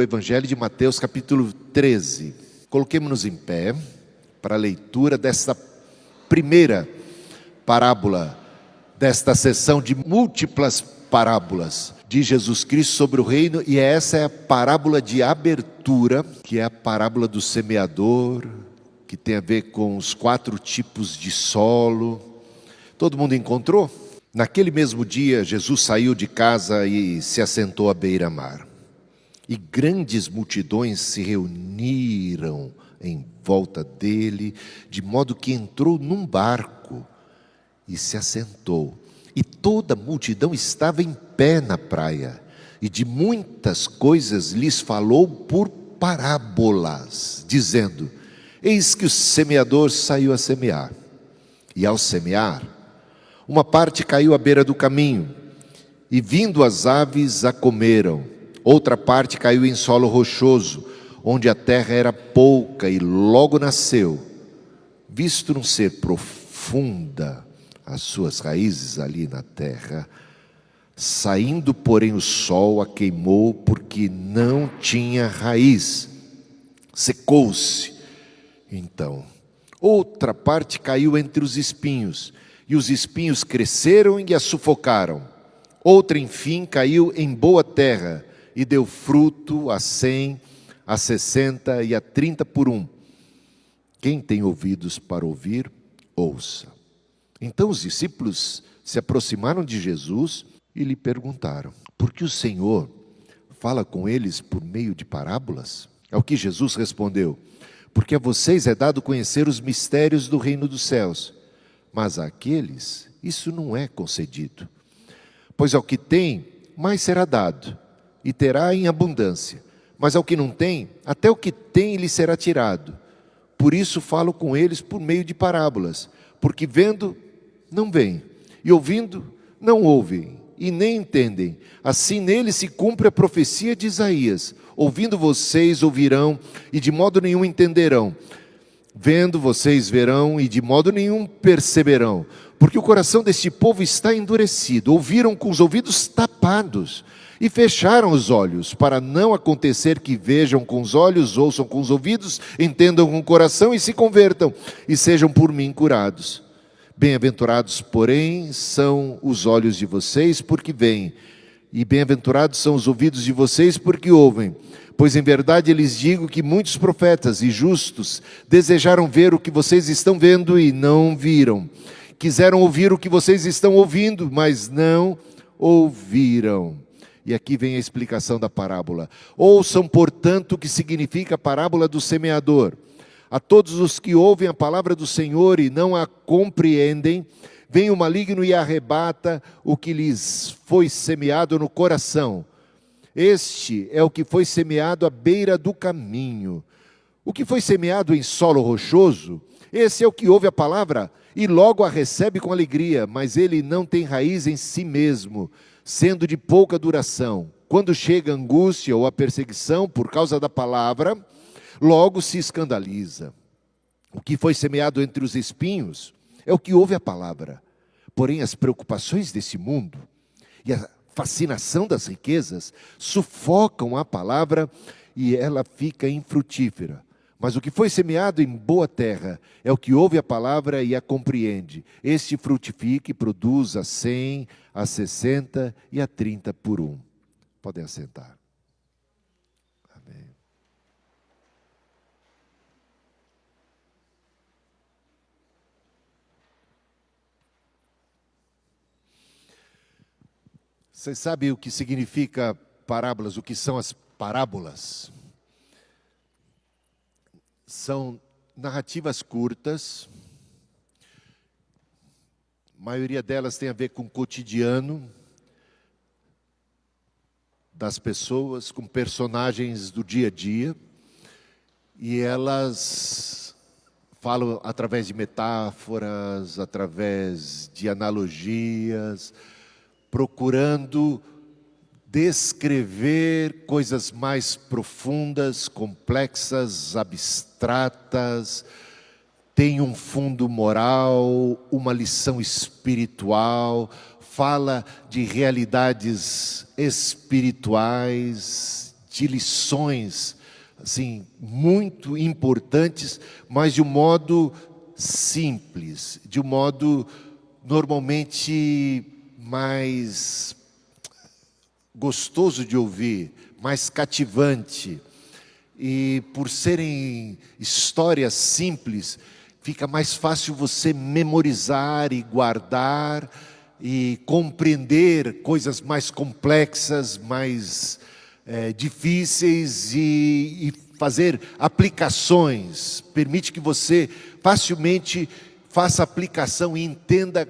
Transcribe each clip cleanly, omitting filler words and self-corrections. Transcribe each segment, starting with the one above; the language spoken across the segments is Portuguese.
O Evangelho de Mateus, capítulo 13. Coloquemos-nos em pé para a leitura desta primeira parábola, desta sessão de múltiplas parábolas de Jesus Cristo sobre o reino, e essa é a parábola de abertura, que é a parábola do semeador, que tem a ver com os 4 tipos de solo. Todo mundo encontrou? Naquele mesmo dia, Jesus saiu de casa e se assentou à beira-mar. E grandes multidões se reuniram em volta dele, de modo que entrou num barco e se assentou. E toda a multidão estava em pé na praia, e de muitas coisas lhes falou por parábolas, dizendo: eis que o semeador saiu a semear. E ao semear, uma parte caiu à beira do caminho, e vindo as aves a comeram. Outra parte caiu em solo rochoso, onde a terra era pouca, e logo nasceu, visto não ser profunda as suas raízes ali na terra. Saindo, porém, o sol a queimou, porque não tinha raiz, secou-se. Então, outra parte caiu entre os espinhos, e os espinhos cresceram e a sufocaram. Outra, enfim, caiu em boa terra, e deu fruto a 100, a 60 e a 30 por um. Quem tem ouvidos para ouvir, ouça. Então os discípulos se aproximaram de Jesus e lhe perguntaram: por que o Senhor fala com eles por meio de parábolas? Ao que Jesus respondeu: porque a vocês é dado conhecer os mistérios do reino dos céus, mas àqueles isso não é concedido. Pois ao que tem, mais será dado, e terá em abundância. Mas ao que não tem, até o que tem lhe será tirado. Por isso falo com eles por meio de parábolas, porque vendo, não veem, e ouvindo, não ouvem, e nem entendem. Assim neles se cumpre a profecia de Isaías: ouvindo vocês ouvirão, e de modo nenhum entenderão. Vendo vocês verão, e de modo nenhum perceberão. Porque o coração deste povo está endurecido. Ouviram com os ouvidos tapados, e fecharam os olhos, para não acontecer que vejam com os olhos, ouçam com os ouvidos, entendam com o coração e se convertam, e sejam por mim curados. Bem-aventurados, porém, são os olhos de vocês, porque veem, e bem-aventurados são os ouvidos de vocês, porque ouvem. Pois em verdade lhes digo que muitos profetas e justos desejaram ver o que vocês estão vendo e não viram. Quiseram ouvir o que vocês estão ouvindo, mas não ouviram. E aqui vem a explicação da parábola. Ouçam, portanto, o que significa a parábola do semeador. A todos os que ouvem a palavra do Senhor e não a compreendem, vem o maligno e arrebata o que lhes foi semeado no coração. Este é o que foi semeado à beira do caminho. O que foi semeado em solo rochoso, esse é o que ouve a palavra e logo a recebe com alegria, mas ele não tem raiz em si mesmo, sendo de pouca duração. Quando chega a angústia ou a perseguição por causa da palavra, logo se escandaliza. O que foi semeado entre os espinhos é o que ouve a palavra. Porém, as preocupações desse mundo e a fascinação das riquezas sufocam a palavra e ela fica infrutífera. Mas o que foi semeado em boa terra é o que ouve a palavra e a compreende. Este frutifica e produz a 100, a 60 e a 30 por um. Podem assentar. Amém. Vocês sabem o que significa parábolas, o que são as parábolas? São narrativas curtas, a maioria delas tem a ver com o cotidiano das pessoas, com personagens do dia a dia, e elas falam através de metáforas, através de analogias, procurando descrever coisas mais profundas, complexas, abstratas, tem um fundo moral, uma lição espiritual, fala de realidades espirituais, de lições, assim, muito importantes, mas de um modo simples, de um modo normalmente mais gostoso de ouvir, mais cativante. E por serem histórias simples, fica mais fácil você memorizar e guardar e compreender coisas mais complexas, mais difíceis e fazer aplicações. Permite que você facilmente faça aplicação e entenda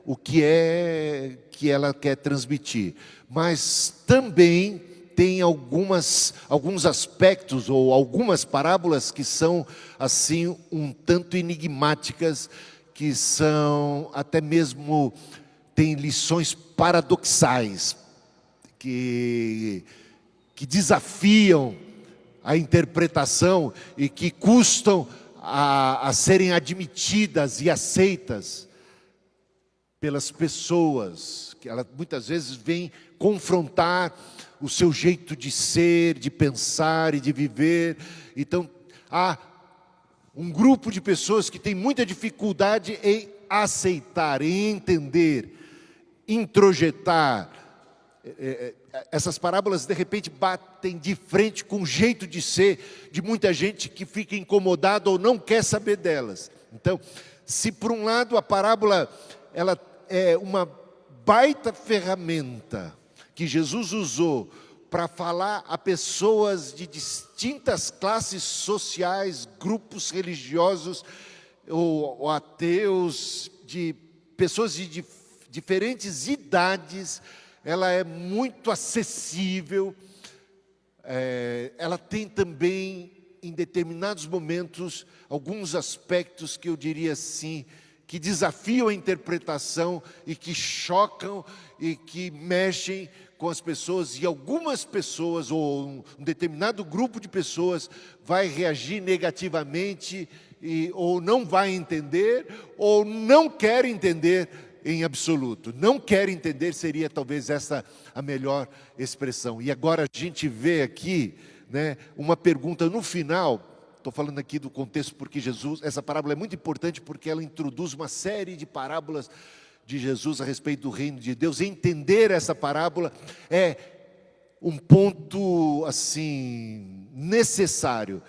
o que é que ela quer transmitir. Mas também tem alguns aspectos ou algumas parábolas que são assim um tanto enigmáticas, que são até mesmo tem lições paradoxais que desafiam a interpretação e que custam a serem admitidas e aceitas pelas pessoas, que ela muitas vezes vem confrontar o seu jeito de ser, de pensar e de viver. Então, há um grupo de pessoas que tem muita dificuldade em aceitar, em entender, introjetar. Essas parábolas de repente batem de frente com o jeito de ser de muita gente que fica incomodada ou não quer saber delas. Então, se por um lado a parábola ela é uma baita ferramenta que Jesus usou para falar a pessoas de distintas classes sociais, grupos religiosos ou ateus, de pessoas de diferentes idades, ela é muito acessível. Ela tem também, em determinados momentos, alguns aspectos que eu diria assim, que desafiam a interpretação e que chocam e que mexem com as pessoas, e algumas pessoas, ou um determinado grupo de pessoas, vai reagir negativamente, ou não vai entender, ou não quer entender em absoluto. Não quer entender seria talvez essa a melhor expressão. E agora a gente vê aqui, né, uma pergunta no final. Estou falando aqui do contexto porque essa parábola é muito importante porque ela introduz uma série de parábolas de Jesus a respeito do reino de Deus. Entender essa parábola é um ponto assim necessário,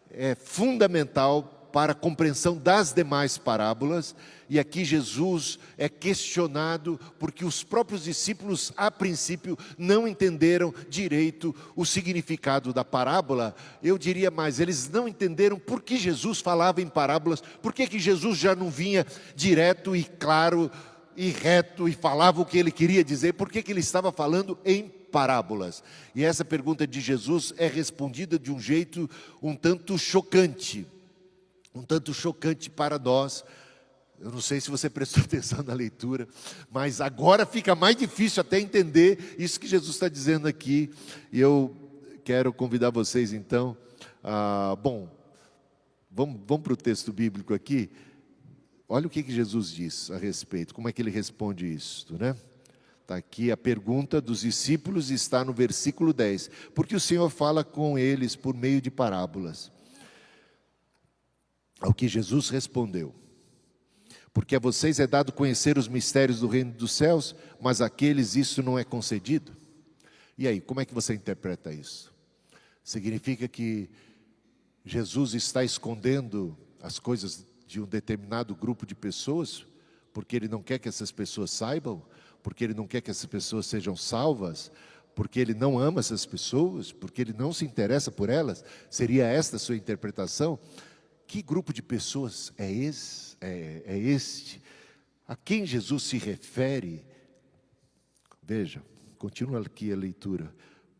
é fundamental para a compreensão das demais parábolas. E aqui Jesus é questionado porque os próprios discípulos, a princípio, não entenderam direito o significado da parábola. Eu diria mais, eles não entenderam por que Jesus falava em parábolas, por que Jesus já não vinha direto e claro e reto e falava o que ele queria dizer, por que ele estava falando em parábolas. E essa pergunta de Jesus é respondida de um jeito um tanto chocante para nós. Eu não sei se você prestou atenção na leitura, mas agora fica mais difícil até entender isso que Jesus está dizendo aqui. E eu quero convidar vocês então, vamos para o texto bíblico aqui. Olha o que Jesus diz a respeito, como é que ele responde isso, né? Está aqui a pergunta dos discípulos, está no versículo 10. Porque o Senhor fala com eles por meio de parábolas. Ao que Jesus respondeu: porque a vocês é dado conhecer os mistérios do reino dos céus, mas àqueles isso não é concedido. E aí, como é que você interpreta isso? Significa que Jesus está escondendo as coisas de um determinado grupo de pessoas, porque Ele não quer que essas pessoas saibam, porque Ele não quer que essas pessoas sejam salvas, porque Ele não ama essas pessoas, porque Ele não se interessa por elas? Seria esta a sua interpretação? Que grupo de pessoas é este? A quem Jesus se refere? Veja, continua aqui a leitura.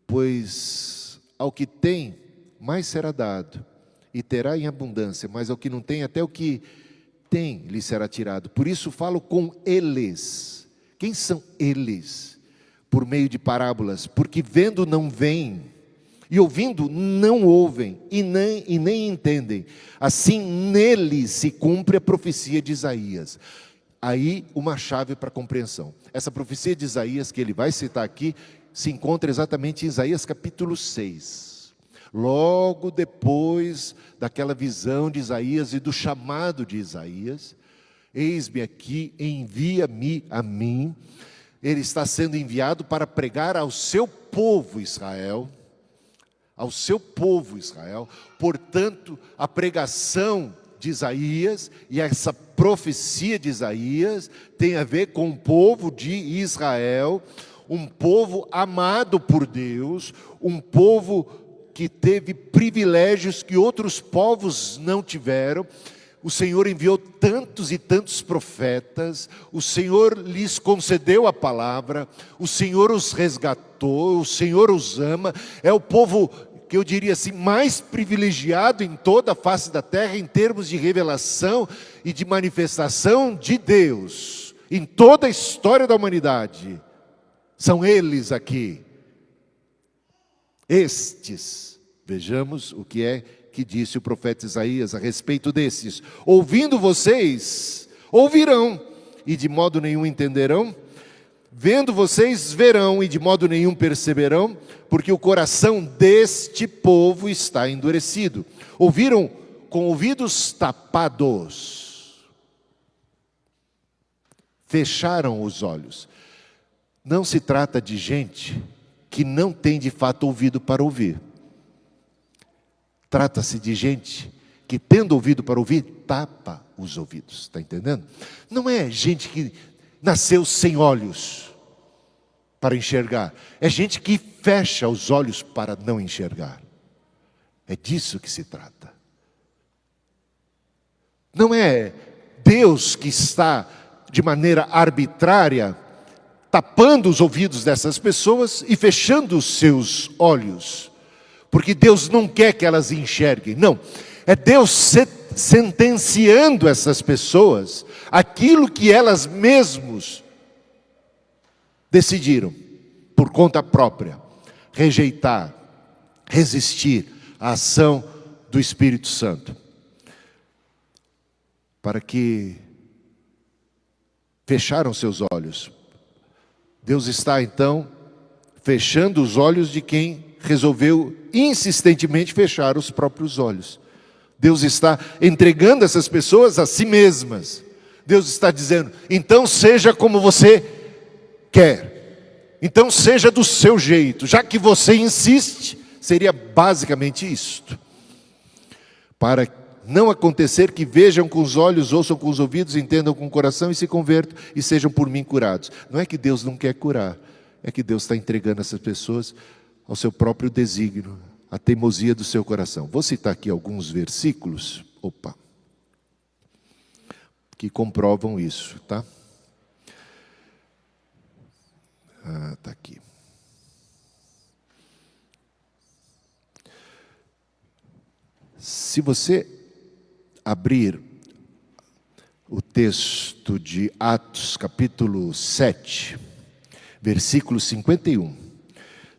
Pois ao que tem, mais será dado, e terá em abundância, mas ao que não tem, até o que tem lhe será tirado. Por isso falo com eles. Quem são eles? Por meio de parábolas, porque vendo não veem, e ouvindo não ouvem, e nem entendem. Assim nele se cumpre a profecia de Isaías. Aí uma chave para a compreensão. Essa profecia de Isaías que ele vai citar aqui se encontra exatamente em Isaías capítulo 6. Logo depois daquela visão de Isaías e do chamado de Isaías, eis-me aqui, envia-me a mim. Ele está sendo enviado para pregar ao seu povo Israel, ao seu povo Israel. Portanto, a pregação de Isaías e essa profecia de Isaías tem a ver com o povo de Israel, um povo amado por Deus, um povo que teve privilégios que outros povos não tiveram. O Senhor enviou tantos e tantos profetas, o Senhor lhes concedeu a palavra, o Senhor os resgatou, o Senhor os ama. É o povo que eu diria assim, mais privilegiado em toda a face da terra, em termos de revelação e de manifestação de Deus, em toda a história da humanidade. São eles aqui. Estes, vejamos o que é que disse o profeta Isaías a respeito desses. Ouvindo vocês, ouvirão, e de modo nenhum entenderão. Vendo vocês, verão, e de modo nenhum perceberão, porque o coração deste povo está endurecido. Ouviram com ouvidos tapados. Fecharam os olhos. Não se trata de gente que não tem de fato ouvido para ouvir. Trata-se de gente que, tendo ouvido para ouvir, tapa os ouvidos. Está entendendo? Não é gente que nasceu sem olhos para enxergar. É gente que fecha os olhos para não enxergar. É disso que se trata. Não é Deus que está, de maneira arbitrária, tapando os ouvidos dessas pessoas e fechando os seus olhos. Porque Deus não quer que elas enxerguem. Não. É Deus sentenciando essas pessoas aquilo que elas mesmas decidiram, por conta própria, rejeitar, resistir à ação do Espírito Santo. Para que fecharam seus olhos. Deus está então fechando os olhos de quem resolveu insistentemente fechar os próprios olhos. Deus está entregando essas pessoas a si mesmas. Deus está dizendo, então seja como você quer. Então seja do seu jeito. Já que você insiste, seria basicamente isto. Para não acontecer que vejam com os olhos, ouçam com os ouvidos, entendam com o coração e se convertam e sejam por mim curados. Não é que Deus não quer curar. É que Deus está entregando essas pessoas ao seu próprio desígnio, à teimosia do seu coração. Vou citar aqui alguns versículos, que comprovam isso, tá? Tá aqui. Se você abrir o texto de Atos, capítulo 7, versículo 51,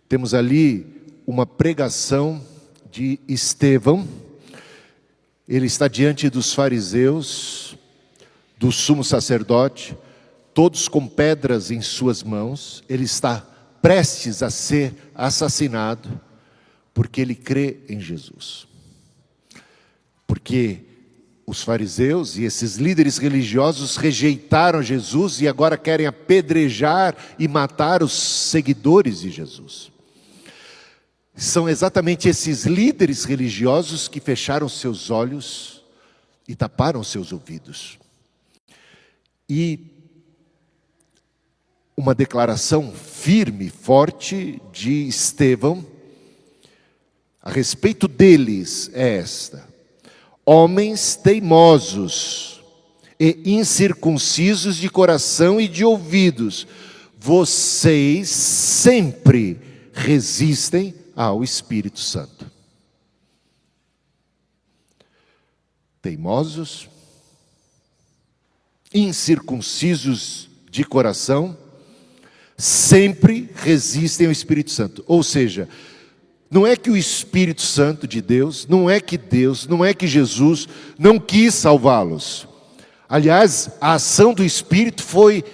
temos ali uma pregação de Estevão. Ele está diante dos fariseus, do sumo sacerdote, todos com pedras em suas mãos. Ele está prestes a ser assassinado, porque ele crê em Jesus. Porque os fariseus e esses líderes religiosos rejeitaram Jesus e agora querem apedrejar e matar os seguidores de Jesus. São exatamente esses líderes religiosos que fecharam seus olhos e taparam seus ouvidos. E uma declaração firme, forte de Estevão a respeito deles é esta: homens teimosos e incircuncisos de coração e de ouvidos, vocês sempre resistem ao Espírito Santo. Teimosos, incircuncisos de coração, sempre resistem ao Espírito Santo. Ou seja, não é que o Espírito Santo de Deus, não é que Jesus não quis salvá-los. Aliás, a ação do Espírito foi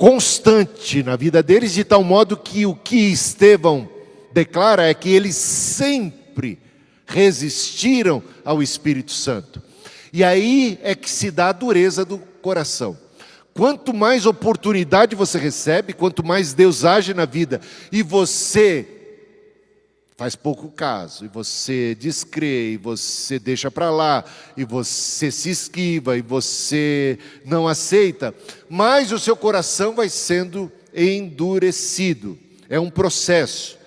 constante na vida deles, de tal modo que o que Estevão declara é que eles sempre resistiram ao Espírito Santo. E aí é que se dá a dureza do coração. Quanto mais oportunidade você recebe, quanto mais Deus age na vida, e você faz pouco caso, e você descrê, e você deixa para lá, e você se esquiva, e você não aceita, mais o seu coração vai sendo endurecido. É um processo.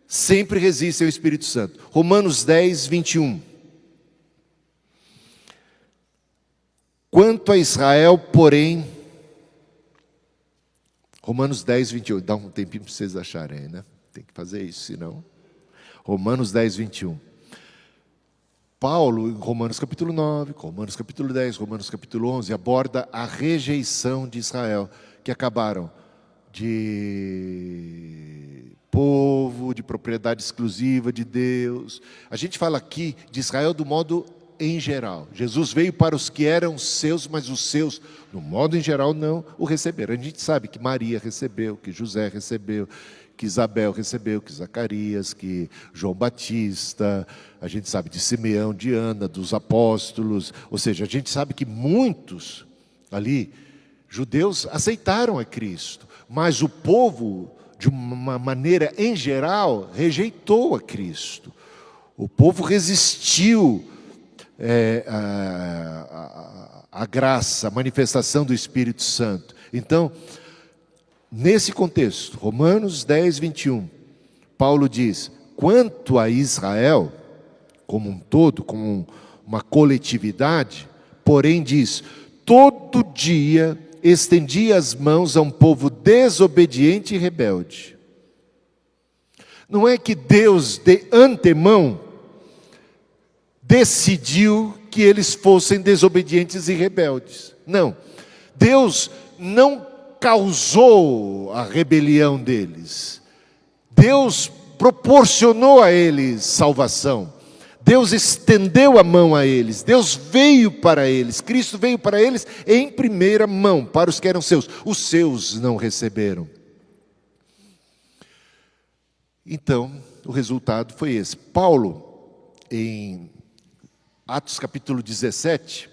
Sempre resiste ao Espírito Santo. Romanos 10, 21. Quanto a Israel, porém... Romanos 10, 21. Dá um tempinho para vocês acharem, né? Tem que fazer isso, senão... Romanos 10, 21. Paulo, em Romanos capítulo 9, Romanos capítulo 10, Romanos capítulo 11, aborda a rejeição de Israel, que acabaram de povo, de propriedade exclusiva de Deus. A gente fala aqui de Israel do modo em geral. Jesus veio para os que eram seus, mas os seus, no modo em geral, não o receberam. A gente sabe que Maria recebeu, que José recebeu, que Isabel recebeu, que Zacarias, que João Batista, a gente sabe de Simeão, de Ana, dos apóstolos, ou seja, a gente sabe que muitos ali, judeus, aceitaram a Cristo, mas o povo, de uma maneira em geral, rejeitou a Cristo. O povo resistiu a graça, a manifestação do Espírito Santo. Então, nesse contexto, Romanos 10, 21, Paulo diz, quanto a Israel, como um todo, como uma coletividade, porém diz, todo dia estendia as mãos a um povo desobediente e rebelde. Não é que Deus, de antemão, decidiu que eles fossem desobedientes e rebeldes. Não. Deus não causou a rebelião deles. Deus proporcionou a eles salvação. Deus estendeu a mão a eles. Deus veio para eles. Cristo veio para eles em primeira mão, para os que eram seus. Os seus não receberam. Então, o resultado foi esse. Paulo, em Atos capítulo 17,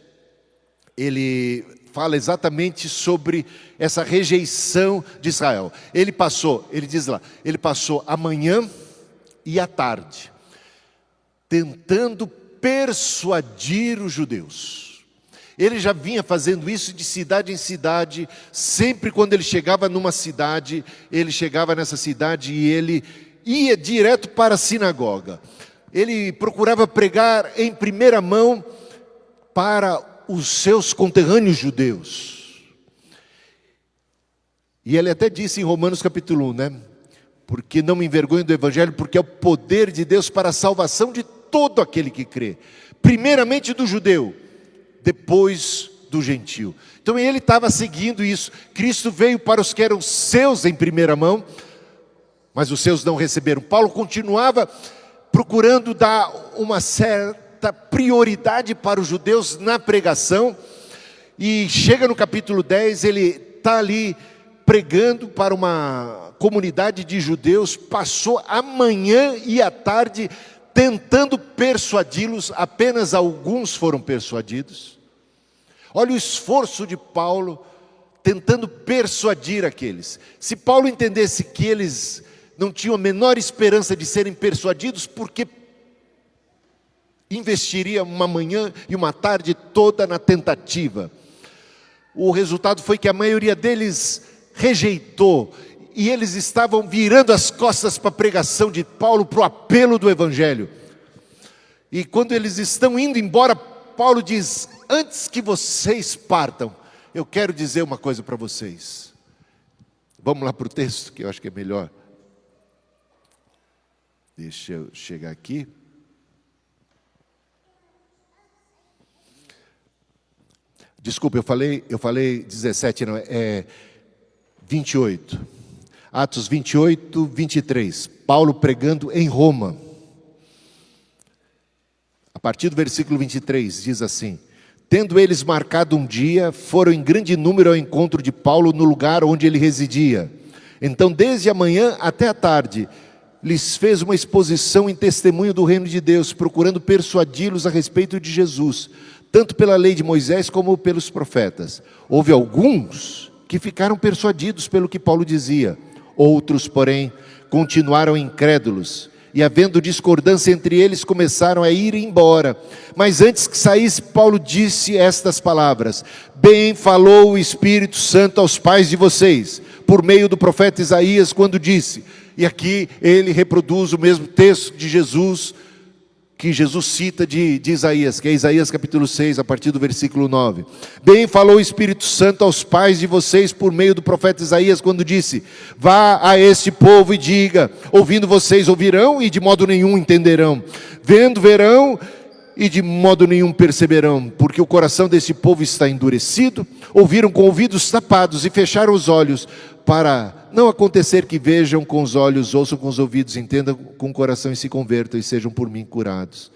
ele fala exatamente sobre essa rejeição de Israel. Ele diz lá, ele passou a manhã e a tarde, tentando persuadir os judeus. Ele já vinha fazendo isso de cidade em cidade, sempre quando ele chegava numa cidade, ele chegava nessa cidade e ele ia direto para a sinagoga. Ele procurava pregar em primeira mão para os seus conterrâneos judeus. E ele até disse em Romanos capítulo 1, né? Porque não me envergonho do Evangelho, porque é o poder de Deus para a salvação de todo aquele que crê. Primeiramente do judeu, depois do gentio. Então ele estava seguindo isso. Cristo veio para os que eram seus em primeira mão, mas os seus não receberam. Paulo continuava procurando dar uma certa prioridade para os judeus na pregação, e chega no capítulo 10, ele está ali pregando para uma comunidade de judeus, passou a manhã e a tarde tentando persuadi-los, apenas alguns foram persuadidos. Olha o esforço de Paulo tentando persuadir aqueles. Se Paulo entendesse que eles não tinham a menor esperança de serem persuadidos, porque investiria uma manhã e uma tarde toda na tentativa. O resultado foi que a maioria deles rejeitou, e eles estavam virando as costas para a pregação de Paulo, para o apelo do Evangelho. E quando eles estão indo embora, Paulo diz, antes que vocês partam, eu quero dizer uma coisa para vocês. Vamos lá para o texto, que eu acho que é melhor. Deixa eu chegar aqui. Desculpa, eu falei 17, não, é 28. Atos 28, 23. Paulo pregando em Roma. A partir do versículo 23, diz assim: Tendo eles marcado um dia, foram em grande número ao encontro de Paulo no lugar onde ele residia. Então, desde a manhã até a tarde, lhes fez uma exposição em testemunho do reino de Deus, procurando persuadi-los a respeito de Jesus, tanto pela lei de Moisés como pelos profetas. Houve alguns que ficaram persuadidos pelo que Paulo dizia. Outros, porém, continuaram incrédulos. E havendo discordância entre eles, começaram a ir embora. Mas antes que saísse, Paulo disse estas palavras: bem falou o Espírito Santo aos pais de vocês, por meio do profeta Isaías, quando disse... E aqui ele reproduz o mesmo texto de Jesus, que Jesus cita de Isaías, que é Isaías capítulo 6, a partir do versículo 9. Bem falou o Espírito Santo aos pais de vocês, por meio do profeta Isaías, quando disse: vá a este povo e diga, ouvindo vocês ouvirão e de modo nenhum entenderão, vendo verão e de modo nenhum perceberão, porque o coração desse povo está endurecido, ouviram com ouvidos tapados e fecharam os olhos, para não acontecer que vejam com os olhos, ouçam com os ouvidos, entendam com o coração e se convertam e sejam por mim curados.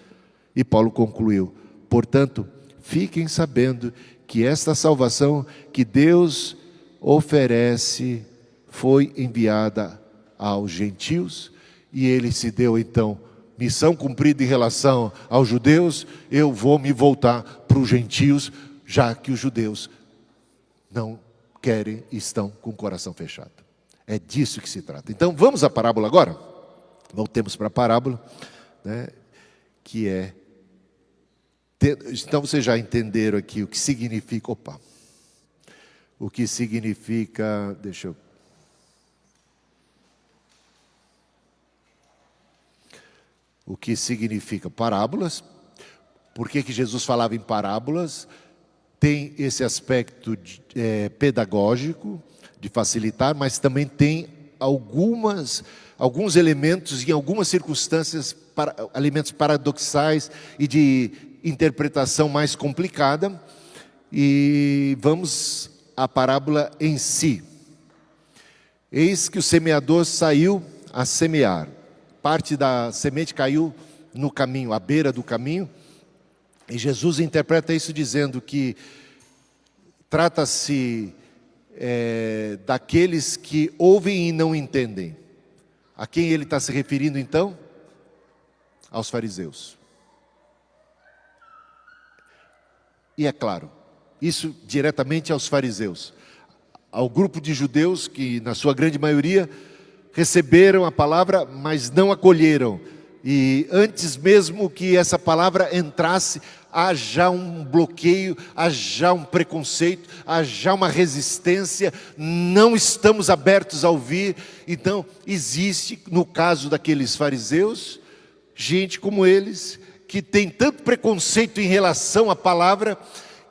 E Paulo concluiu: portanto, fiquem sabendo que esta salvação que Deus oferece foi enviada aos gentios, e ele se deu então missão cumprida em relação aos judeus. Eu vou me voltar para os gentios, já que os judeus não querem e estão com o coração fechado. É disso que se trata. Então vamos à parábola agora? Voltemos para a parábola, né, que é... Então vocês já entenderam aqui o que significa... O que significa... O que significa parábolas? Por que Jesus falava em parábolas? Tem esse aspecto pedagógico, de facilitar, mas também tem alguns elementos, em algumas circunstâncias, elementos paradoxais e de interpretação mais complicada. E vamos à parábola em si. Eis que o semeador saiu a semear. Parte da semente caiu no caminho, à beira do caminho. E Jesus interpreta isso dizendo que trata-se daqueles que ouvem e não entendem. A quem ele está se referindo então? Aos fariseus. E é claro, isso diretamente aos fariseus. Ao grupo de judeus que, na sua grande maioria, receberam a palavra, mas não acolheram. E antes mesmo que essa palavra entrasse, há já um bloqueio, há já um preconceito, há já uma resistência, não estamos abertos a ouvir. Então existe, no caso daqueles fariseus, gente como eles, que tem tanto preconceito em relação à palavra,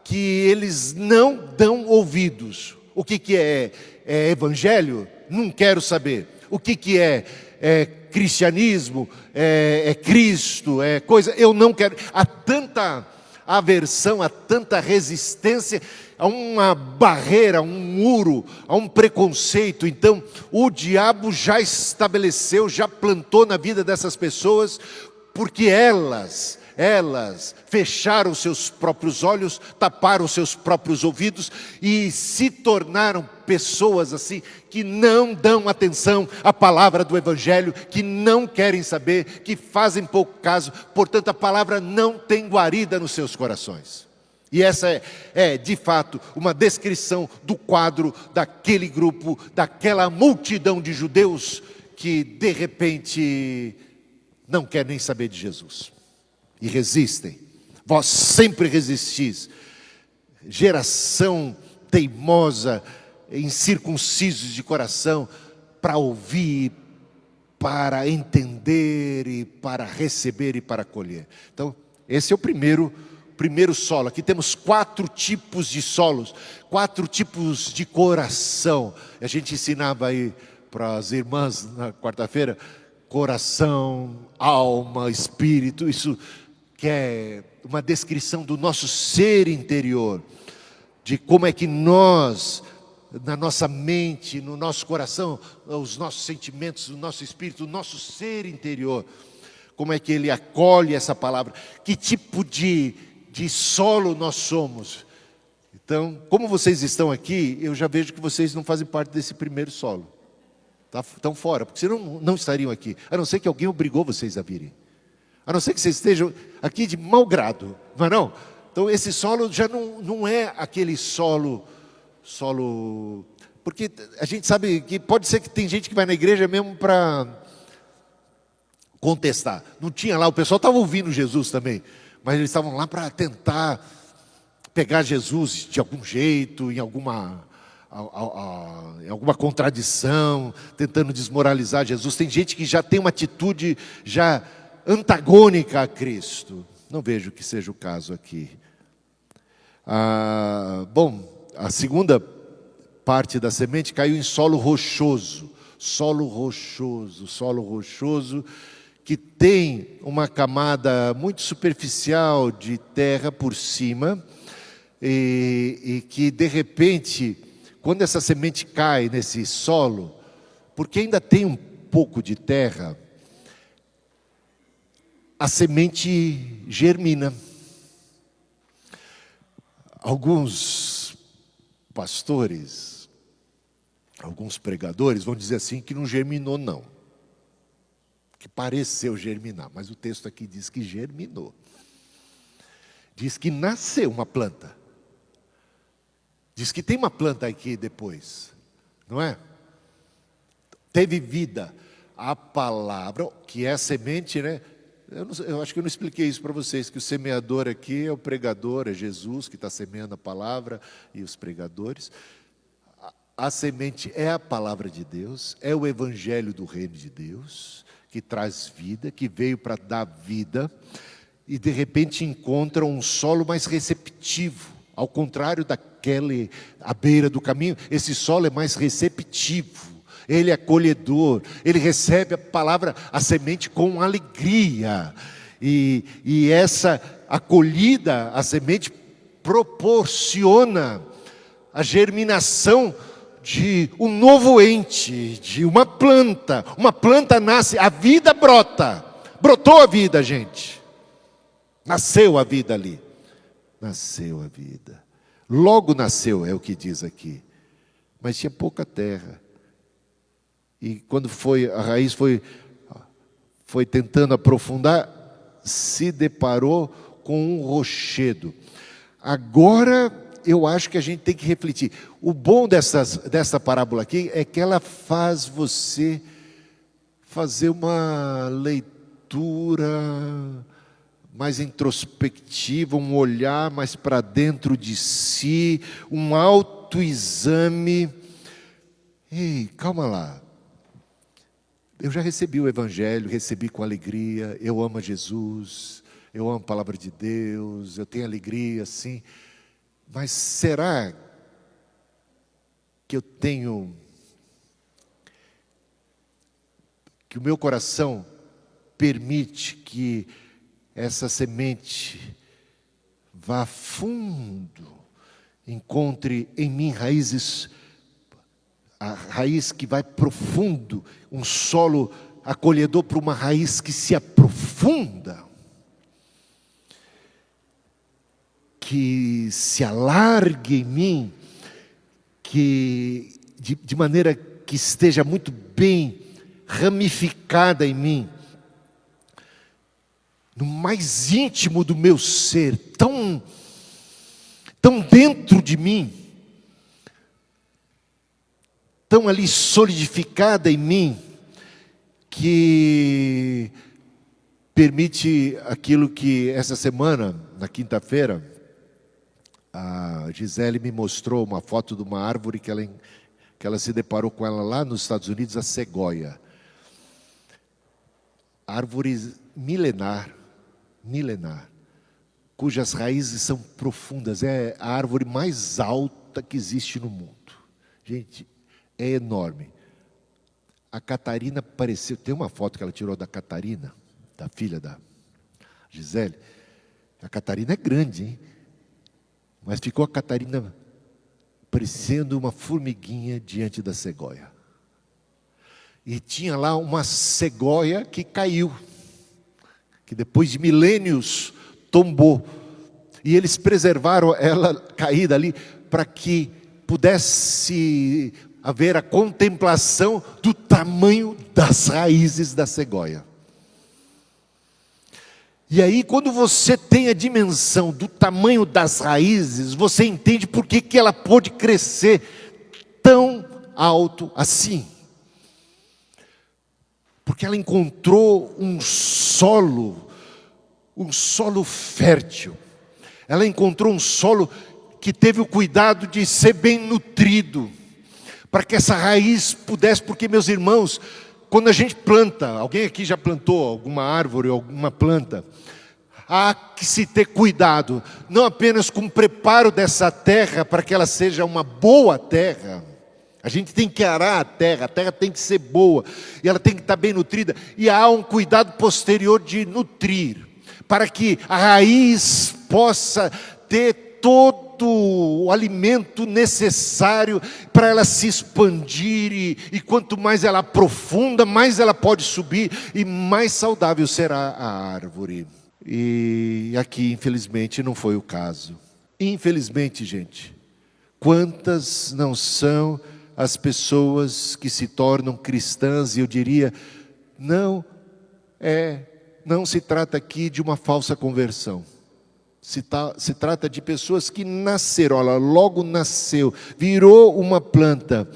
que eles não dão ouvidos. O que é? É evangelho? Não quero saber. O que é? É cristianismo? É Cristo? É coisa? Eu não quero. Há tanta aversão, há tanta resistência, há uma barreira, um muro, há um preconceito. Então o diabo já estabeleceu, já plantou na vida dessas pessoas, porque elas fecharam seus próprios olhos, taparam seus próprios ouvidos e se tornaram pessoas assim, que não dão atenção à palavra do Evangelho, que não querem saber, que fazem pouco caso. Portanto, a palavra não tem guarida nos seus corações. E essa é de fato uma descrição do quadro daquele grupo, daquela multidão de judeus que de repente não quer nem saber de Jesus. E resistem. Vós sempre resistis. Geração teimosa, incircuncisos de coração, para ouvir, para entender e para receber e para acolher. Então, esse é o primeiro solo. Aqui temos 4 tipos de solos, 4 tipos de coração. A gente ensinava aí para as irmãs na quarta-feira, coração, alma, espírito, isso que é uma descrição do nosso ser interior, de como é que nós, na nossa mente, no nosso coração, os nossos sentimentos, o nosso espírito, o nosso ser interior, como é que ele acolhe essa palavra, que tipo de que solo nós somos. Então, como vocês estão aqui, eu já vejo que vocês não fazem parte desse primeiro solo. Estão fora, porque senão não estariam aqui. A não ser que alguém obrigou vocês a virem. A não ser que vocês estejam aqui de mau grado, não é não? Então esse solo já não é aquele solo... Porque a gente sabe que pode ser que tem gente que vai na igreja mesmo para contestar. Não tinha lá, o pessoal estava ouvindo Jesus também. Mas eles estavam lá para tentar pegar Jesus de algum jeito, em alguma contradição, tentando desmoralizar Jesus. Tem gente que já tem uma atitude já antagônica a Cristo. Não vejo que seja o caso aqui. Bom, a segunda parte da semente caiu em solo rochoso. Solo rochoso, que tem uma camada muito superficial de terra por cima, e que de repente, quando essa semente cai nesse solo, porque ainda tem um pouco de terra, a semente germina. Alguns pastores, alguns pregadores vão dizer assim que não germinou não, que pareceu germinar, mas o texto aqui diz que germinou. Diz que nasceu uma planta. Diz que tem uma planta aqui depois, não é? Teve vida. A palavra, que é a semente, né? Eu acho que eu não expliquei isso para vocês, que o semeador aqui é o pregador, é Jesus que está semeando a palavra e os pregadores. A semente é a palavra de Deus, é o evangelho do reino de Deus, que traz vida, que veio para dar vida, e de repente encontra um solo mais receptivo, ao contrário daquele à beira do caminho. Esse solo é mais receptivo, ele é acolhedor, ele recebe a palavra, a semente com alegria, e essa acolhida, a semente proporciona a germinação de um novo ente, de uma planta nasce, a vida brota, brotou a vida, gente, nasceu a vida ali, nasceu a vida, logo nasceu, é o que diz aqui, mas tinha pouca terra, e quando a raiz foi tentando aprofundar, se deparou com um rochedo. Agora, eu acho que a gente tem que refletir. O bom dessa parábola aqui é que ela faz você fazer uma leitura mais introspectiva, um olhar mais para dentro de si, um autoexame. Ei, calma lá. Eu já recebi o evangelho, recebi com alegria, eu amo a Jesus, eu amo a palavra de Deus, eu tenho alegria, sim. Mas será que eu tenho, que o meu coração permite que essa semente vá fundo, encontre em mim raízes, a raiz que vai profundo, um solo acolhedor para uma raiz que se aprofunda, que se alargue em mim, que de maneira que esteja muito bem ramificada em mim, no mais íntimo do meu ser, tão dentro de mim, tão ali solidificada em mim, que permite aquilo que essa semana, na quinta-feira, a Gisele me mostrou uma foto de uma árvore que ela se deparou com ela lá nos Estados Unidos, a sequoia. Árvore milenar, cujas raízes são profundas, é a árvore mais alta que existe no mundo. Gente, é enorme. A Catarina pareceu, tem uma foto que ela tirou da Catarina, da filha da Gisele. A Catarina é grande, hein? Mas ficou a Catarina parecendo uma formiguinha diante da cegonha. E tinha lá uma cegonha que caiu, que depois de milênios tombou. E eles preservaram ela caída ali para que pudesse haver a contemplação do tamanho das raízes da cegonha. E aí, quando você tem a dimensão do tamanho das raízes, você entende por que ela pôde crescer tão alto assim. Porque ela encontrou um solo fértil. Ela encontrou um solo que teve o cuidado de ser bem nutrido, para que essa raiz pudesse, porque, meus irmãos, quando a gente planta, alguém aqui já plantou alguma árvore, alguma planta, há que se ter cuidado, não apenas com o preparo dessa terra, para que ela seja uma boa terra. A gente tem que arar a terra tem que ser boa, e ela tem que estar bem nutrida, e há um cuidado posterior de nutrir, para que a raiz possa ter todo o alimento necessário para ela se expandir, e quanto mais ela aprofunda, mais ela pode subir, e mais saudável será a árvore. E aqui, infelizmente, não foi o caso. Infelizmente, gente, quantas não são as pessoas que se tornam cristãs, e eu diria, não se trata aqui de uma falsa conversão. Se trata de pessoas que nasceram, ela logo nasceu, virou uma planta,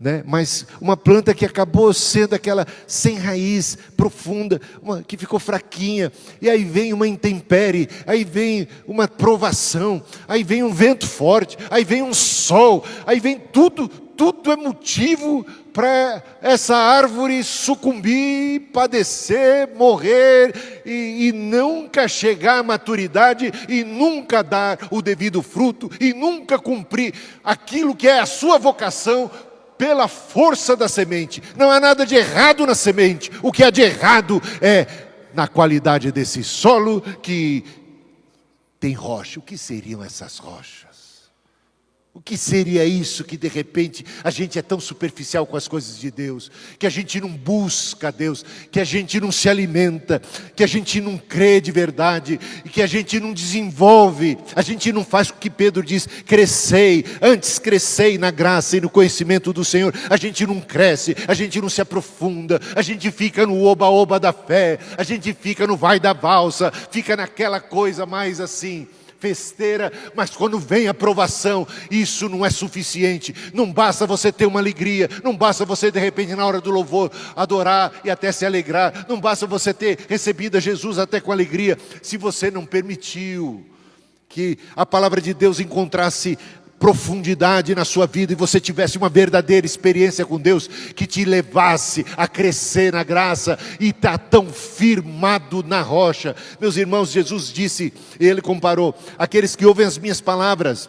né? Mas uma planta que acabou sendo aquela sem raiz profunda, que ficou fraquinha, e aí vem uma intempérie, aí vem uma provação, aí vem um vento forte, aí vem um sol, aí vem tudo é motivo para essa árvore sucumbir, padecer, morrer, e nunca chegar à maturidade, e nunca dar o devido fruto, e nunca cumprir aquilo que é a sua vocação, pela força da semente. Não há nada de errado na semente, o que há de errado é na qualidade desse solo que tem rocha. O que seriam essas rochas? O que seria isso que de repente a gente é tão superficial com as coisas de Deus, que a gente não busca Deus, que a gente não se alimenta, que a gente não crê de verdade, e que a gente não desenvolve, a gente não faz o que Pedro diz, crescei, antes crescei na graça e no conhecimento do Senhor. A gente não cresce, a gente não se aprofunda, a gente fica no oba-oba da fé, a gente fica no vai da valsa, fica naquela coisa mais assim, festeira, mas quando vem a provação, isso não é suficiente. Não basta você ter uma alegria, não basta você de repente na hora do louvor adorar e até se alegrar, não basta você ter recebido a Jesus até com alegria, se você não permitiu que a palavra de Deus encontrasse profundidade na sua vida, e você tivesse uma verdadeira experiência com Deus, que te levasse a crescer na graça, e estar tão firmado na rocha. Meus irmãos, Jesus disse, ele comparou, aqueles que ouvem as minhas palavras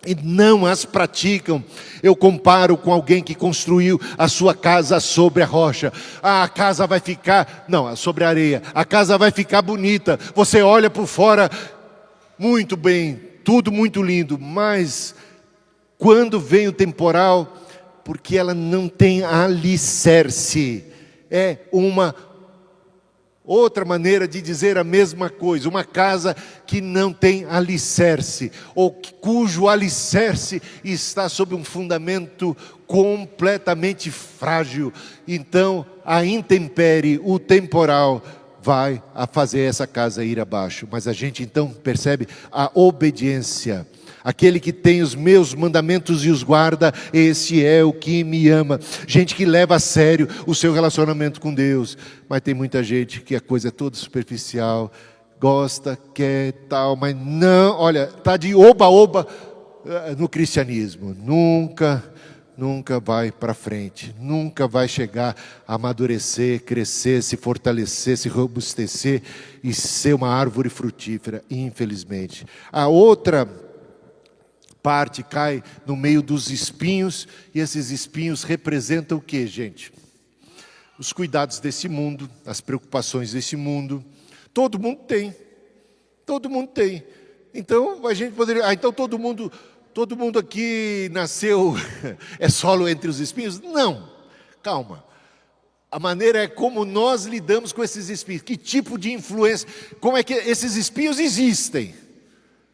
e não as praticam, eu comparo com alguém que construiu a sua casa sobre a rocha. A casa vai ficar, não, sobre a areia, a casa vai ficar bonita, você olha por fora, muito bem, tudo muito lindo, mas quando vem o temporal, porque ela não tem alicerce, é uma outra maneira de dizer a mesma coisa, uma casa que não tem alicerce, ou cujo alicerce está sob um fundamento completamente frágil, então a intempérie, o temporal, vai a fazer essa casa ir abaixo. Mas a gente então percebe a obediência. Aquele que tem os meus mandamentos e os guarda, esse é o que me ama. Gente que leva a sério o seu relacionamento com Deus. Mas tem muita gente que a coisa é toda superficial, gosta, quer tal, mas não, olha, está de oba-oba no cristianismo. Nunca vai para frente, nunca vai chegar a amadurecer, crescer, se fortalecer, se robustecer e ser uma árvore frutífera, infelizmente. A outra parte cai no meio dos espinhos, e esses espinhos representam o que, gente? Os cuidados desse mundo, as preocupações desse mundo. Todo mundo tem. Então a gente poderia, então todo mundo aqui nasceu, é solo entre os espinhos? Não, calma. A maneira é como nós lidamos com esses espinhos. Que tipo de influência, como é que esses espinhos existem?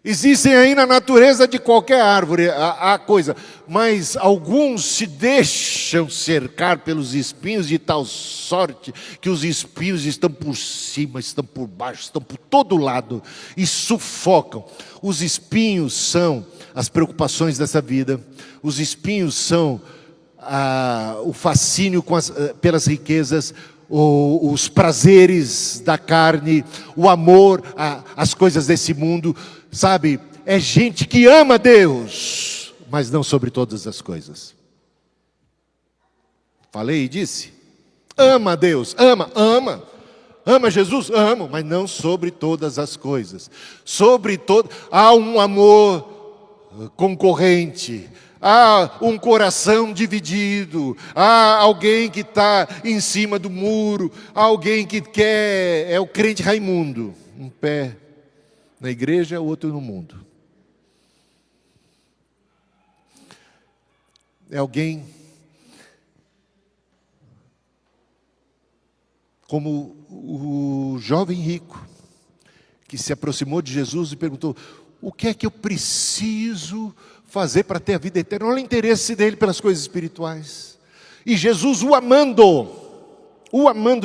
Existem aí na natureza de qualquer árvore a coisa, mas alguns se deixam cercar pelos espinhos de tal sorte que os espinhos estão por cima, estão por baixo, estão por todo lado e sufocam. Os espinhos são as preocupações dessa vida, os espinhos são o fascínio pelas riquezas, os prazeres da carne, o amor às coisas desse mundo. Sabe, é gente que ama Deus, mas não sobre todas as coisas. Falei e disse, ama Deus, ama Jesus, amo, mas não sobre todas as coisas. Há um amor concorrente, há um coração dividido, há alguém que está em cima do muro, há alguém que é o crente Raimundo, um pé na igreja, o outro no mundo. É alguém como o jovem rico, que se aproximou de Jesus e perguntou, o que é que eu preciso fazer para ter a vida eterna? Olha o interesse dele pelas coisas espirituais. E Jesus, o amando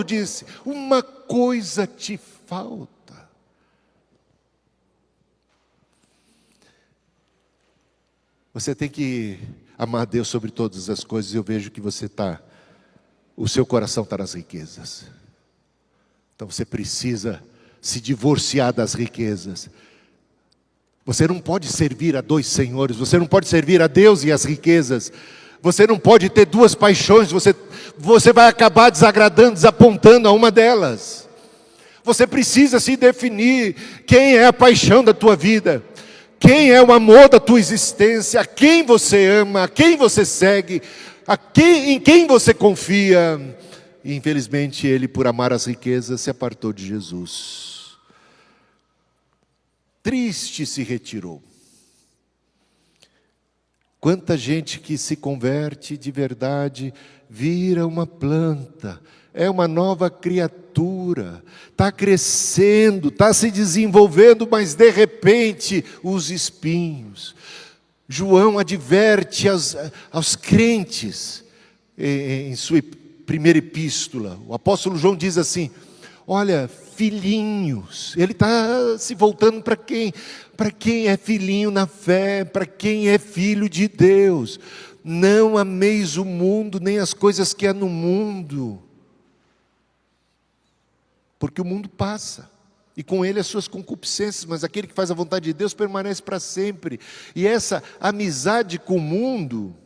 disse, uma coisa te falta. Você tem que amar Deus sobre todas as coisas. Eu vejo que o seu coração está nas riquezas. Então você precisa se divorciar das riquezas. Você não pode servir a dois senhores. Você não pode servir a Deus e as riquezas. Você não pode ter duas paixões. Você vai acabar desagradando, desapontando a uma delas. Você precisa se definir quem é a paixão da tua vida. Quem é o amor da tua existência, a quem você ama, a quem você segue, em quem você confia. E, infelizmente, ele, por amar as riquezas, se apartou de Jesus. Triste se retirou. Quanta gente que se converte de verdade, vira uma planta, é uma nova criatura, está crescendo, está se desenvolvendo, mas de repente os espinhos. João adverte aos crentes, em sua primeira epístola, o apóstolo João diz assim, olha, filhinhos, ele está se voltando para quem? Para quem é filhinho na fé, para quem é filho de Deus. Não ameis o mundo, nem as coisas que há no mundo. Porque o mundo passa, e com ele as suas concupiscências, mas aquele que faz a vontade de Deus permanece para sempre. E essa amizade com o mundo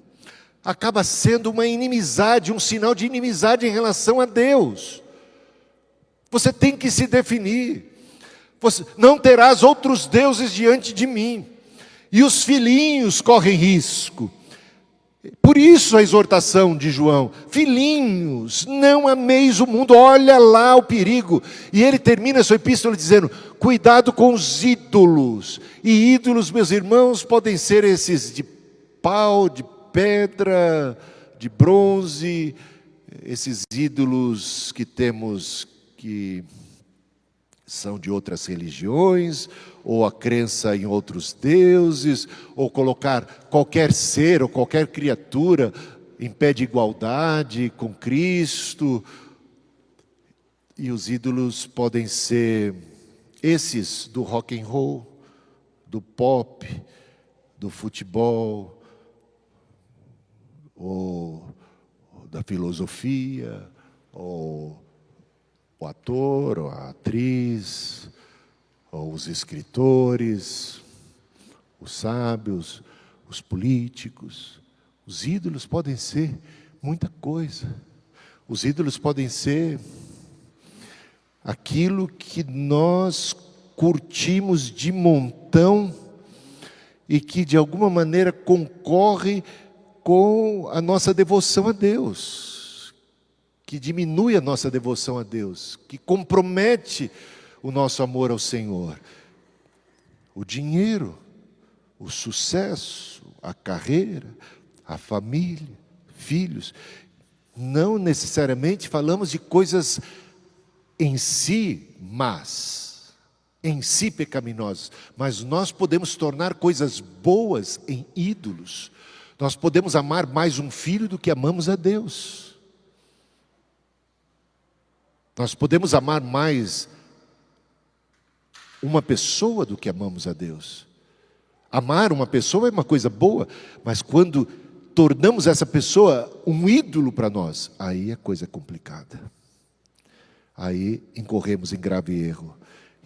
acaba sendo uma inimizade, um sinal de inimizade em relação a Deus. Você tem que se definir. Não terás outros deuses diante de mim. E os filhinhos correm risco. Por isso a exortação de João, filhinhos, não ameis o mundo, olha lá o perigo. E ele termina a sua epístola dizendo, cuidado com os ídolos. E ídolos, meus irmãos, podem ser esses de pau, de pedra, de bronze, esses ídolos que temos que são de outras religiões, ou a crença em outros deuses, ou colocar qualquer ser ou qualquer criatura em pé de igualdade com Cristo. E os ídolos podem ser esses do rock and roll, do pop, do futebol, ou da filosofia, ou o ator, ou a atriz, ou os escritores, os sábios, os políticos. Os ídolos podem ser muita coisa. Os ídolos podem ser aquilo que nós curtimos de montão e que de alguma maneira concorre com a nossa devoção a Deus, que diminui a nossa devoção a Deus, que compromete o nosso amor ao Senhor. O dinheiro, o sucesso, a carreira, a família, filhos. Não necessariamente falamos de coisas em si, mas em si pecaminosas, mas nós podemos tornar coisas boas em ídolos. Nós podemos amar mais um filho do que amamos a Deus. Nós podemos amar mais uma pessoa do que amamos a Deus. Amar uma pessoa é uma coisa boa, mas quando tornamos essa pessoa um ídolo para nós, aí a coisa é complicada. Aí incorremos em grave erro.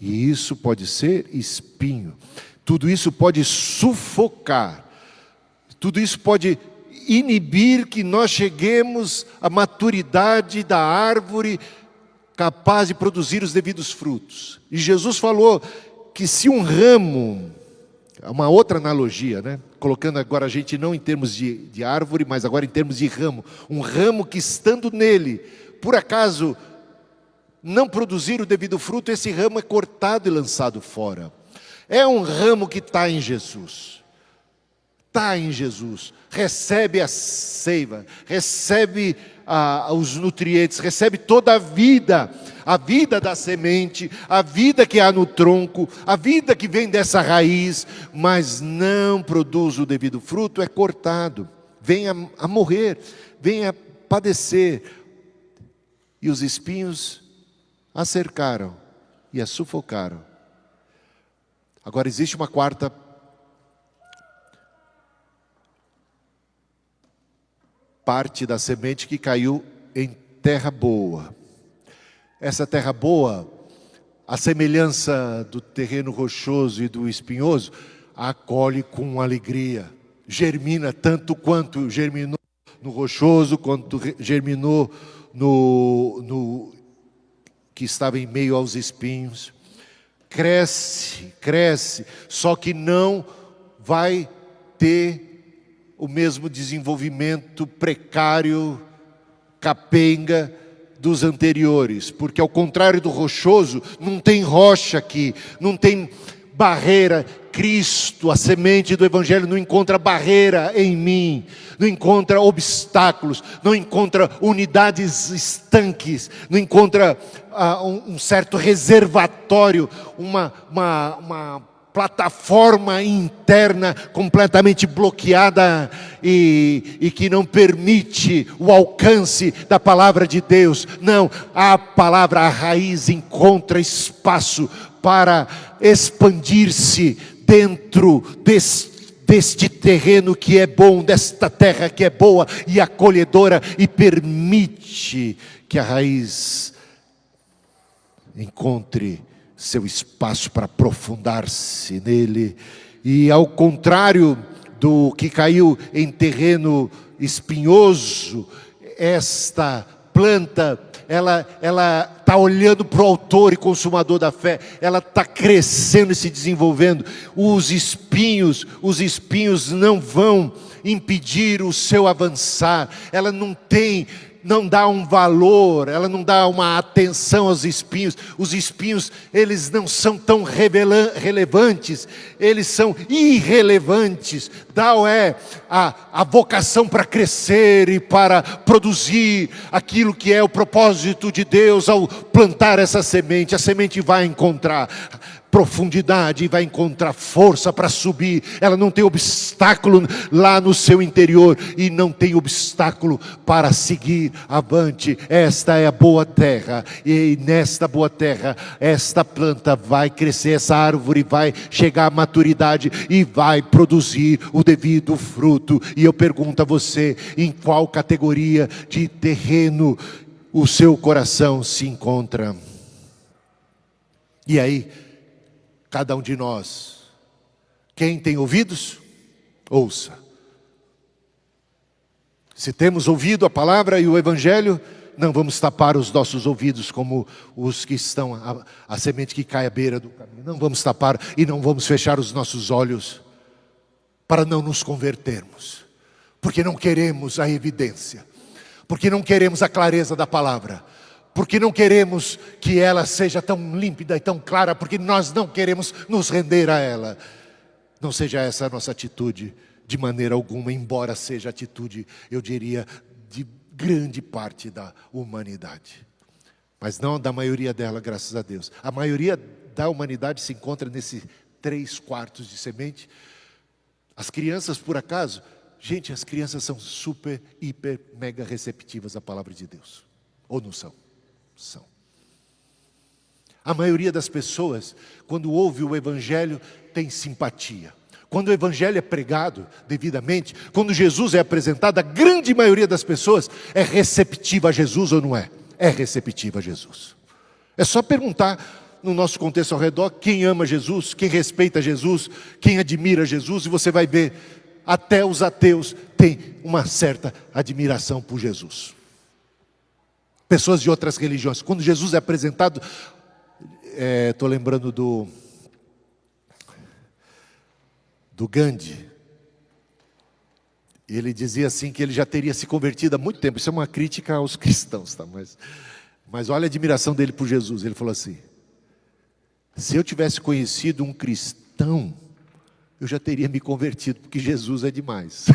E isso pode ser espinho. Tudo isso pode sufocar. Tudo isso pode inibir que nós cheguemos à maturidade da árvore capaz de produzir os devidos frutos. E Jesus falou que se um ramo, uma outra analogia, né? Colocando agora a gente não em termos de árvore, mas agora em termos de ramo. Um ramo que estando nele, por acaso, não produzir o devido fruto, esse ramo é cortado e lançado fora. É um ramo que está em Jesus. Está em Jesus. Recebe a seiva, recebe os nutrientes, recebe toda a vida da semente, a vida que há no tronco, a vida que vem dessa raiz, mas não produz o devido fruto, é cortado, vem a morrer, vem a padecer. E os espinhos a cercaram e a sufocaram. Agora existe uma quarta parte da semente que caiu em terra boa. Essa terra boa, a semelhança do terreno rochoso e do espinhoso, acolhe com alegria, germina tanto quanto germinou no rochoso, quanto germinou no que estava em meio aos espinhos. Cresce, só que não vai ter o mesmo desenvolvimento precário, capenga dos anteriores, porque ao contrário do rochoso, não tem rocha aqui, não tem barreira. Cristo, a semente do Evangelho, não encontra barreira em mim, não encontra obstáculos, não encontra unidades estanques, não encontra um certo reservatório, uma plataforma interna completamente bloqueada e que não permite o alcance da palavra de Deus. Não, a palavra, a raiz encontra espaço para expandir-se dentro deste terreno que é bom, desta terra que é boa e acolhedora, e permite que a raiz encontre seu espaço para aprofundar-se nele. E ao contrário do que caiu em terreno espinhoso, esta planta, ela está olhando para o autor e consumador da fé, ela está crescendo e se desenvolvendo. Os espinhos não vão impedir o seu avançar. Ela não dá um valor, ela não dá uma atenção aos espinhos. Os espinhos, eles não são tão relevantes, eles são irrelevantes. Tal é a vocação para crescer e para produzir aquilo que é o propósito de Deus ao plantar essa semente. A semente vai encontrar profundidade, vai encontrar força para subir. Ela não tem obstáculo lá no seu interior e não tem obstáculo para seguir avante. Esta é a boa terra, e nesta boa terra esta planta vai crescer, essa árvore vai chegar à maturidade e vai produzir o devido fruto. E eu pergunto a você, em qual categoria de terreno o seu coração se encontra? E aí, cada um de nós, quem tem ouvidos, ouça. Se temos ouvido a palavra e o Evangelho, não vamos tapar os nossos ouvidos como os que estão, a semente que cai à beira do caminho. Não vamos tapar e não vamos fechar os nossos olhos para não nos convertermos, porque não queremos a evidência, porque não queremos a clareza da palavra, porque não queremos que ela seja tão límpida e tão clara, porque nós não queremos nos render a ela. Não seja essa a nossa atitude de maneira alguma, embora seja a atitude, eu diria, de grande parte da humanidade. Mas não da maioria dela, graças a Deus. A maioria da humanidade se encontra nesse 3/4 de semente. As crianças, por acaso, gente, as crianças são super, hiper, mega receptivas à palavra de Deus. Ou não são? São. A maioria das pessoas, quando ouve o Evangelho, tem simpatia. Quando o Evangelho é pregado devidamente, quando Jesus é apresentado, a grande maioria das pessoas é receptiva a Jesus ou não é? É receptiva a Jesus. É só perguntar no nosso contexto ao redor quem ama Jesus, quem respeita Jesus, quem admira Jesus, e você vai ver, até os ateus têm uma certa admiração por Jesus. Pessoas de outras religiões. Quando Jesus é apresentado, estou lembrando do Gandhi. Ele dizia assim que ele já teria se convertido há muito tempo. Isso é uma crítica aos cristãos, tá? Mas olha a admiração dele por Jesus. Ele falou assim: se eu tivesse conhecido um cristão, eu já teria me convertido, porque Jesus é demais.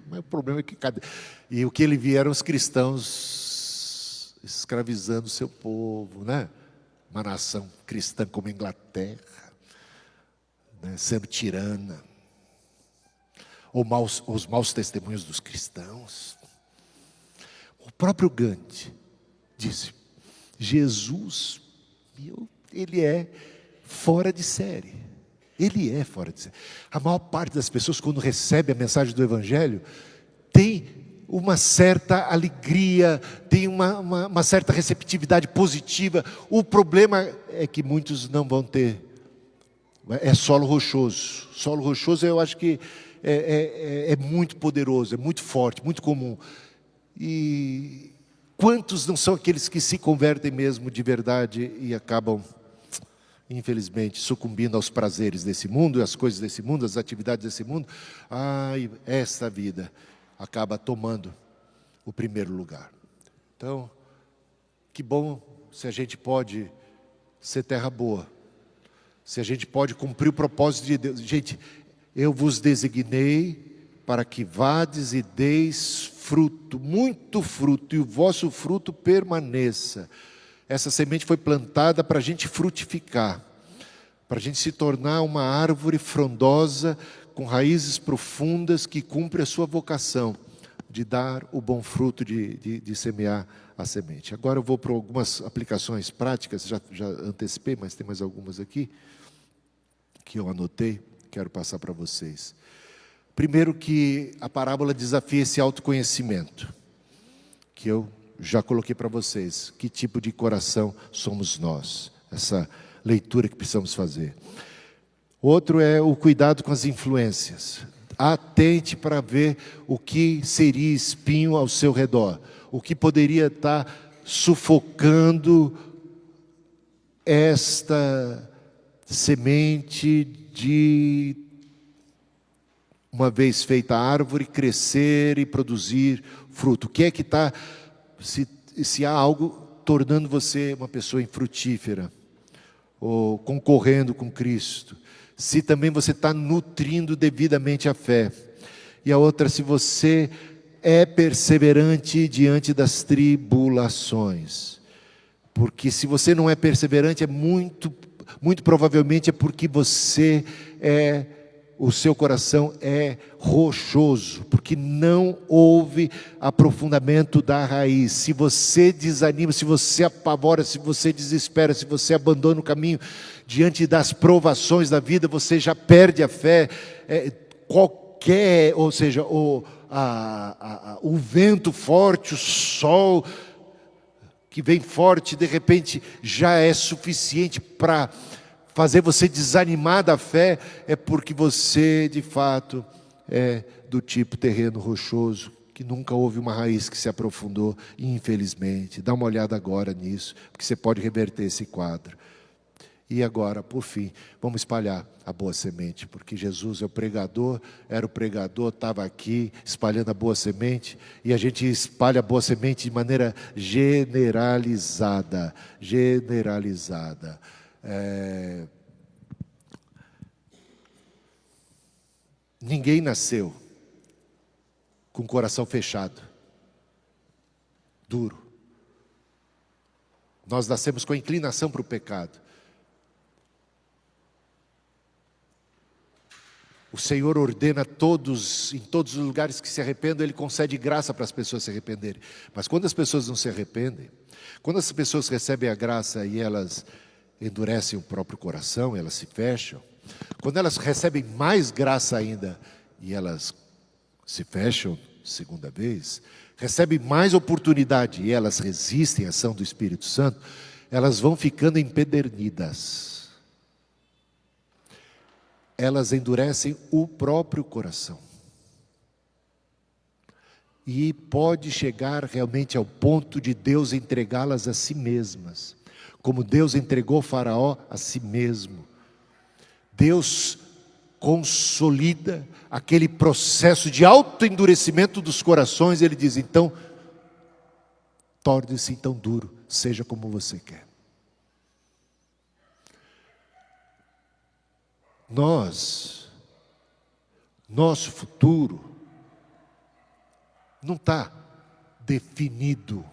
Mas o problema é que E o que ele via eram os cristãos escravizando o seu povo, né? Uma nação cristã como a Inglaterra, né? Sendo tirana. Ou os maus testemunhos dos cristãos. O próprio Gandhi disse: Jesus, ele é fora de série. Ele é fora de série. A maior parte das pessoas, quando recebe a mensagem do Evangelho, tem uma certa alegria, tem uma certa receptividade positiva. O problema é que muitos não vão ter. É solo rochoso. Solo rochoso eu acho que é muito poderoso, é muito forte, muito comum. E quantos não são aqueles que se convertem mesmo de verdade e acabam, infelizmente, sucumbindo aos prazeres desse mundo, às coisas desse mundo, às atividades desse mundo? Essa vida acaba tomando o primeiro lugar. Então, que bom se a gente pode ser terra boa, se a gente pode cumprir o propósito de Deus. Gente, eu vos designei para que vades e deis fruto, muito fruto, e o vosso fruto permaneça. Essa semente foi plantada para a gente frutificar, para a gente se tornar uma árvore frondosa, com raízes profundas, que cumpre a sua vocação de dar o bom fruto, de semear a semente. Agora eu vou para algumas aplicações práticas, já antecipei, mas tem mais algumas aqui, que eu anotei, quero passar para vocês. Primeiro, que a parábola desafia esse autoconhecimento, que eu já coloquei para vocês. Que tipo de coração somos nós? Essa leitura que precisamos fazer. Outro é o cuidado com as influências. Atente para ver o que seria espinho ao seu redor, o que poderia estar sufocando esta semente de, uma vez feita a árvore, crescer e produzir fruto. O que é que está, se há algo tornando você uma pessoa infrutífera, ou concorrendo com Cristo, se também você está nutrindo devidamente a fé. E a outra, se você é perseverante diante das tribulações. Porque se você não é perseverante, muito provavelmente é porque o seu coração é rochoso, porque não houve aprofundamento da raiz. Se você desanima, se você apavora, se você desespera, se você abandona o caminho diante das provações da vida, você já perde a fé. Ou seja, o vento forte, o sol que vem forte, de repente já é suficiente para fazer você desanimar da fé. É porque você, de fato, é do tipo terreno rochoso, que nunca houve uma raiz que se aprofundou, infelizmente. Dá uma olhada agora nisso, porque você pode reverter esse quadro. E agora, por fim, vamos espalhar a boa semente, porque Jesus é o pregador, era o pregador, estava aqui espalhando a boa semente, e a gente espalha a boa semente de maneira generalizada. Ninguém nasceu com o coração fechado, duro. Nós nascemos com a inclinação para o pecado. O Senhor ordena todos, em todos os lugares que se arrependam, Ele concede graça para as pessoas se arrependerem. Mas quando as pessoas não se arrependem, quando as pessoas recebem a graça e elas endurecem o próprio coração, elas se fecham, quando elas recebem mais graça ainda e elas se fecham segunda vez, recebem mais oportunidade e elas resistem à ação do Espírito Santo, elas vão ficando empedernidas. Elas endurecem o próprio coração. E pode chegar realmente ao ponto de Deus entregá-las a si mesmas, como Deus entregou Faraó a si mesmo. Deus consolida aquele processo de autoendurecimento dos corações, Ele diz, então, torne-se então duro, seja como você quer. Nosso futuro não está definido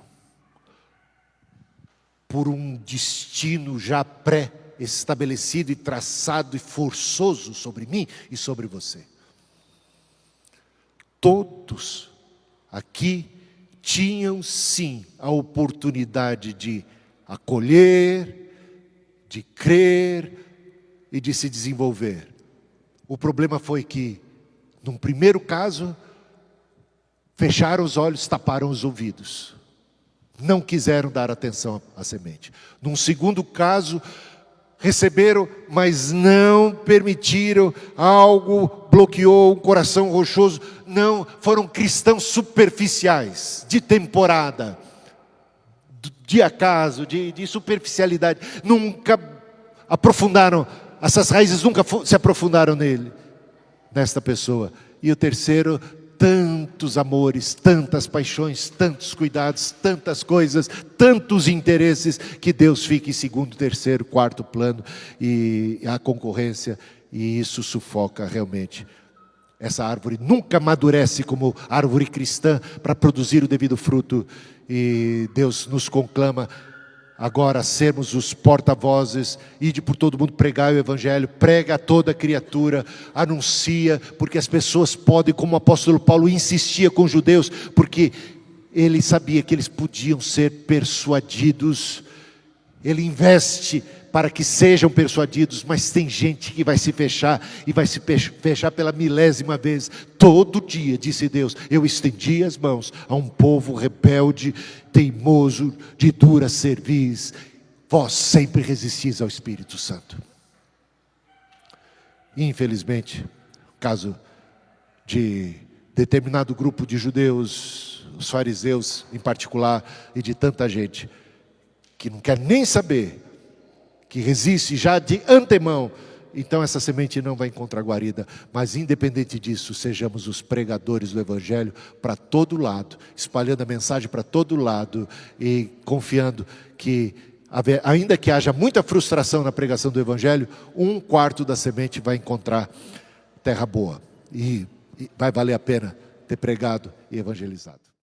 por um destino já pré-estabelecido e traçado e forçoso sobre mim e sobre você. Todos aqui tinham sim a oportunidade de acolher, de crer e de se desenvolver. O problema foi que, num primeiro caso, fecharam os olhos, taparam os ouvidos. Não quiseram dar atenção à semente. Num segundo caso, receberam, mas não permitiram, algo bloqueou um coração rochoso. Não, foram cristãos superficiais, de temporada, de acaso, de superficialidade. Nunca aprofundaram, essas raízes nunca se aprofundaram nesta pessoa. E o terceiro, tantos amores, tantas paixões, tantos cuidados, tantas coisas, tantos interesses, que Deus fica em segundo, terceiro, quarto plano, e a concorrência, e isso sufoca realmente. Essa árvore nunca amadurece como árvore cristã para produzir o devido fruto, e Deus nos conclama agora sermos os porta-vozes, ide por todo mundo pregar o Evangelho, prega a toda criatura, anuncia, porque as pessoas podem, como o apóstolo Paulo insistia com os judeus, porque ele sabia que eles podiam ser persuadidos, ele investe para que sejam persuadidos, mas tem gente que vai se fechar, e vai se fechar pela milésima vez. Todo dia, disse Deus, eu estendi as mãos a um povo rebelde, teimoso, de dura cerviz. Vós sempre resistis ao Espírito Santo. Infelizmente, o caso de determinado grupo de judeus, os fariseus em particular, e de tanta gente que não quer nem saber, que resiste já de antemão, então essa semente não vai encontrar guarida. Mas independente disso, sejamos os pregadores do Evangelho para todo lado, espalhando a mensagem para todo lado e confiando que, ainda que haja muita frustração na pregação do Evangelho, 1/4 da semente vai encontrar terra boa, e vai valer a pena ter pregado e evangelizado.